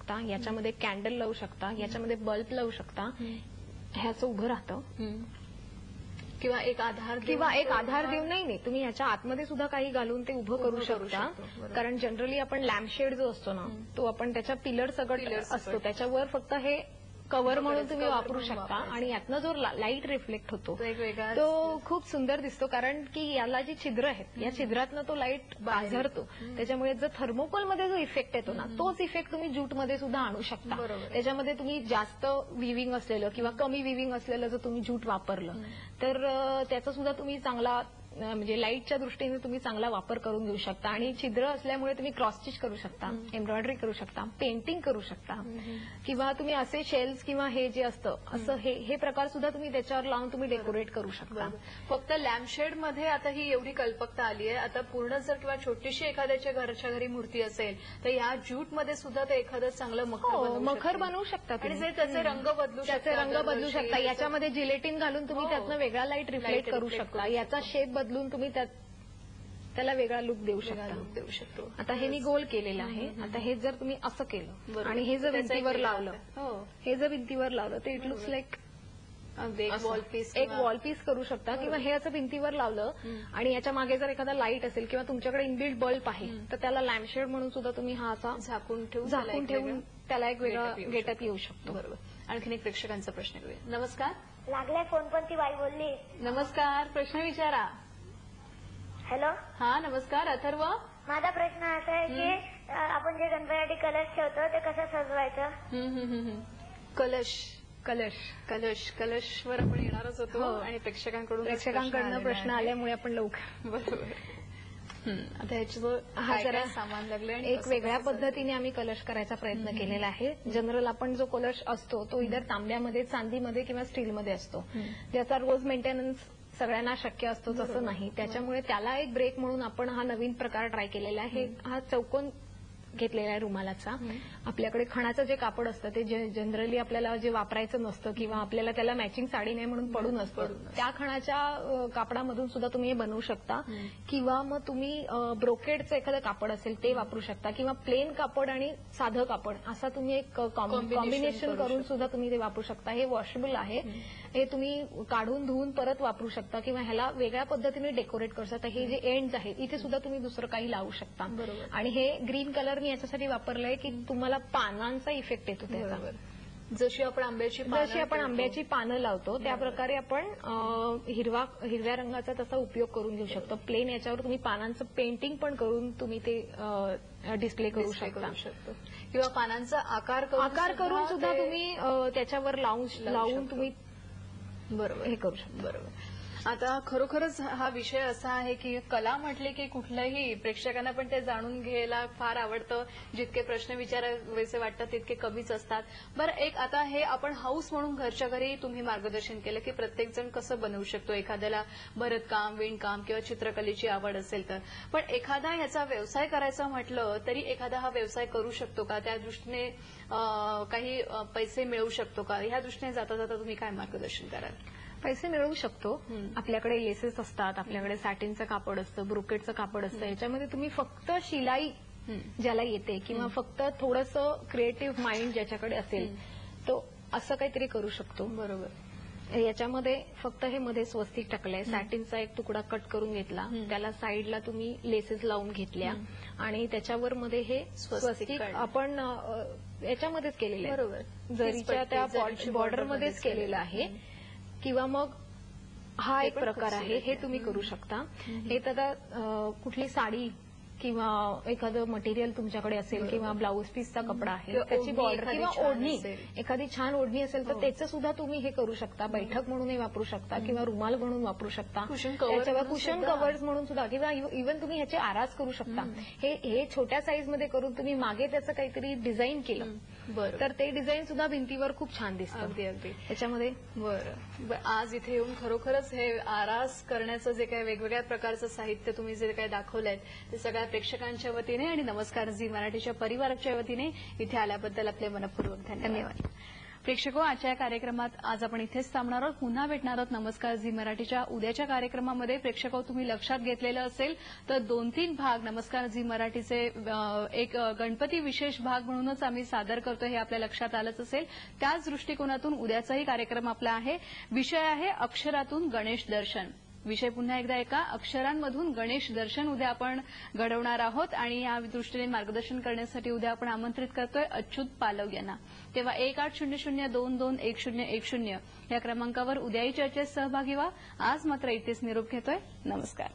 शकता, याच्यामध्ये कॅन्डल लावू शकता, याच्यामध्ये बल्ब लावू शकता. हे असं उभं राहतं किंवा एक आधार देऊन नाही तुम्ही याच्या आतमध्ये सुद्धा काही घालून ते उभं करू शकता. कारण जनरली आपण लॅम्पशेड जो असतो ना तो आपण त्याच्या पिलर सगळं असतो त्याच्यावर फक्त हे कव्हर म्हणून तुम्ही वापरू शकता. आणि यातनं जो लाईट रिफ्लेक्ट होतो तो खूप सुंदर दिसतो. कारण की याला जी छिद्र आहेत या छिद्रातनं तो लाईट बाजरतो. त्याच्यामुळे जर थर्मोकोलमध्ये जो इफेक्ट येतो ना तोच इफेक्ट तुम्ही ज्यूटमध्ये सुद्धा आणू शकता. त्याच्यामध्ये तुम्ही जास्त विविंग असलेलं किंवा कमी विविंग असलेलं जर तुम्ही ज्यूट वापरलं तर त्याचा सुद्धा तुम्ही चांगला म्हणजे लाईटच्या दृष्टीने तुम्ही चांगला वापर करून घेऊ शकता. आणि छिद्र असल्यामुळे तुम्ही क्रॉस स्टिच करू शकता, एम्ब्रॉयडरी करू शकता, पेंटिंग करू शकता किंवा तुम्ही असे शेल्स किंवा हे जे असतं असं हे प्रकार सुद्धा तुम्ही त्याच्यावर लावून तुम्ही डेकोरेट करू शकता. फक्त लॅम्पशेड मध्ये आता ही एवढी कल्पकता आली आहे. आता पूर्ण जर किंवा छोटीशी एखाद्याच्या घरच्या घरी मूर्ती असेल तर या ज्यूट मध्ये सुद्धा ते एखादं चांगलं मखर बनवू शकता. आणि त्याचे रंग बदलू शकता. याच्यामध्ये जिलेटिन घालून तुम्ही त्यातनं वेगळा लाईट रिफ्लेक्ट करू शकता. याचा शेप बदलून तुम्ही त्याला वेगळा लुक देऊ शकता. आता हे मी गोल केलेलं आहे. आता हे जर तुम्ही असं केलं आणि हे जर भिंतीवर लावलं तर इट लुक्स लाईक एक वॉल पीस करू शकता. किंवा हे असं भिंतीवर लावलं आणि याच्या मागे जर एखादा लाईट असेल किंवा तुमच्याकडे इनबिल्ट बल्ब आहे तर त्याला लॅम्पशेड म्हणून सुद्धा तुम्ही हा असा झाकून ठेवून त्याला एक वेगळा गेटअप येऊ शकतो. बरोबर. आणखीन एक प्रेक्षकांचा प्रश्न घेऊया. नमस्कार. लागलाय फोन पण ती बाई बोलली. नमस्कार. प्रश्न विचारा. हॅलो. हा नमस्कार. अथर्व. माझा प्रश्न असा आहे की आपण जे गणपतीसाठी कलश ठेवतो ते कसं सजवायचं. कलशवर आपण येणारच होतो आणि प्रेक्षकांकडून प्रश्न आल्यामुळे आपण लवकर बरोबर. आता ह्याचं हा जरा सामान लागले आणि एक वेगळ्या पद्धतीने आम्ही कलश करायचा प्रयत्न केलेला आहे. जनरल आपण जो कलश असतो तो इतर तांब्यामध्ये, चांदीमध्ये किंवा स्टीलमध्ये असतो. ज्याचा रोज मेंटेनन्स सगळ्यांना शक्य असतो तसं नाही. त्याच्यामुळे त्याला एक ब्रेक म्हणून आपण हा नवीन प्रकार ट्राय केलेला आहे. हा चौकोन घेतलेला आहे रुमालाचा. आपल्याकडे खणाचं जे कापड असतं ते जनरली आपल्याला जे वापरायचं नसतं किंवा आपल्याला त्याला मॅचिंग साडी नाही म्हणून पडून असतं त्या खणाच्या कापडामधून सुद्धा तुम्ही हे बनवू शकता. किंवा मग तुम्ही ब्रोकेडचं एखादं कापड असेल ते वापरू शकता किंवा प्लेन कापड आणि साधं कापड असा तुम्ही एक कॉम्बिनेशन करून सुद्धा तुम्ही ते वापरू शकता. हे वॉशेबल आहे. हे तुम्ही काढून धुवून परत वापरू शकता किंवा ह्याला वेगळ्या पद्धतीने डेकोरेट करू शकता. हे जे एंड्स आहेत इथे सुद्धा तुम्ही दुसरं काही लावू शकता. आणि हे ग्रीन कलर मी याच्यासाठी वापरलंय की तुम्हाला पानांचा इफेक्ट येतो त्याचा. जशी आपण आंब्याची पानं लावतो त्या प्रकारे आपण हिरव्या रंगाचा तसा उपयोग करून घेऊ शकतो. प्लेन याच्यावर तुम्ही पानांचं पेंटिंग पण करून तुम्ही ते डिस्प्ले करू शकता. किंवा पानांचा आकार करून सुद्धा तुम्ही त्याच्यावर लावून तुम्ही बरोबर हे करू शकता. बरोबर. आता खरोखरच हा विषय असा आहे की कला म्हटले की कुठल्याही प्रेक्षकांना पण ते जाणून घ्यायला फार आवडतं. जितके प्रश्न विचारावेसे वाटतात तितके कमीच असतात. बरं, एक आता हे आपण हाऊस म्हणून घरच्या घरी तुम्ही मार्गदर्शन केलं की प्रत्येक जण कसं बनवू शकतो. एखाद्याला भरतकाम, विणकाम किंवा चित्रकलेची आवड असेल तर. पण एखादा ह्याचा व्यवसाय करायचा म्हटलं तरी एखादा हा व्यवसाय करू शकतो का? त्या दृष्टीने काही पैसे मिळवू शकतो का? ह्या दृष्टीने जाता जाता तुम्ही काय मार्गदर्शन कराल? पैसे मिळवू शकतो. आपल्याकडे लेसेस असतात, आपल्याकडे सॅटिनचं कापड असतं, ब्रोकेडचं कापड असतं. याच्यामध्ये तुम्ही फक्त शिलाई ज्याला येते किंवा फक्त थोडंसं क्रिएटिव्ह माइंड ज्याच्याकडे असेल तो असं काहीतरी करू शकतो. बरोबर. याच्यामध्ये फक्त हे मध्ये स्वस्तिक टाकलंय. सॅटिनचा एक तुकडा कट करून घेतला, त्याला साईडला तुम्ही लेसेस लावून घेतल्या आणि त्याच्यावर मध्ये हे स्वस्तिक आपण याच्यामध्येच केलेलं आहे. बरोबर. जरीच्या त्या बॉर्डरमध्येच केलेलं आहे. किंवा मग हा एक प्रकार आहे, हे तुम्ही करू शकता. हे तर कुठली साडी किंवा एखादं मटेरियल तुमच्याकडे असेल किंवा ब्लाऊज पीसचा कपडा आहे त्याची बॉर्डर किंवा ओढणी, एखादी छान ओढणी असेल तर त्याचं सुद्धा तुम्ही हे करू शकता. बैठक म्हणूनही वापरू शकता किंवा रुमाल म्हणून वापरू शकता. त्याच्यावर कुशन कव्हर्स म्हणून सुद्धा किंवा इव्हन तुम्ही ह्याचे आरास करू शकता. हे छोट्या साईजमध्ये करून तुम्ही मागे त्याचं काहीतरी डिझाईन केलं तर ते डिझाईन सुद्धा भिंतीवर खूप छान दिसतं. अगदी अगदी त्याच्यामध्ये. बरं. आज इथे येऊन खरोखरच हे आरास करण्याचं जे काही वेगवेगळ्या प्रकारचं साहित्य तुम्ही जे काही दाखवलंय ते सगळ्या प्रेक्षकांच्या वतीने आणि नमस्कार झी मराठीच्या परिवाराच्या वतीने इथे आल्याबद्दल आपले मनपूर्वक धन्यवाद. प्रेक्षको, आजच्या या कार्यक्रमात आज आपण इथेच थांबणार आहोत. पुन्हा भेटणार आहोत नमस्कार झी मराठीच्या उद्याच्या कार्यक्रमामध्ये. प्रेक्षको, तुम्ही लक्षात घेतलेलं असेल तर 2-3 भाग नमस्कार झी मराठीचे एक गणपती विशेष भाग म्हणूनच आम्ही सादर करतो हे आपल्या लक्षात आलंच असेल. त्याच दृष्टिकोनातून उद्याचाही कार्यक्रम आपला आहे. विषय आहे अक्षरातून गणेश दर्शन. विषय पुन्हा एकदा एका अक्षरांमधून गणेश दर्शन उद्या आपण घडवणार आहोत आणि या दृष्टीने मार्गदर्शन करण्यासाठी उद्या आपण आमंत्रित करतोय अच्युत पालव यांना. तेव्हा 1800221010 या क्रमांकावर उद्याही चर्चेत सहभागी व्हा. आज मात्र इथेच निरोप घेतोय. नमस्कार.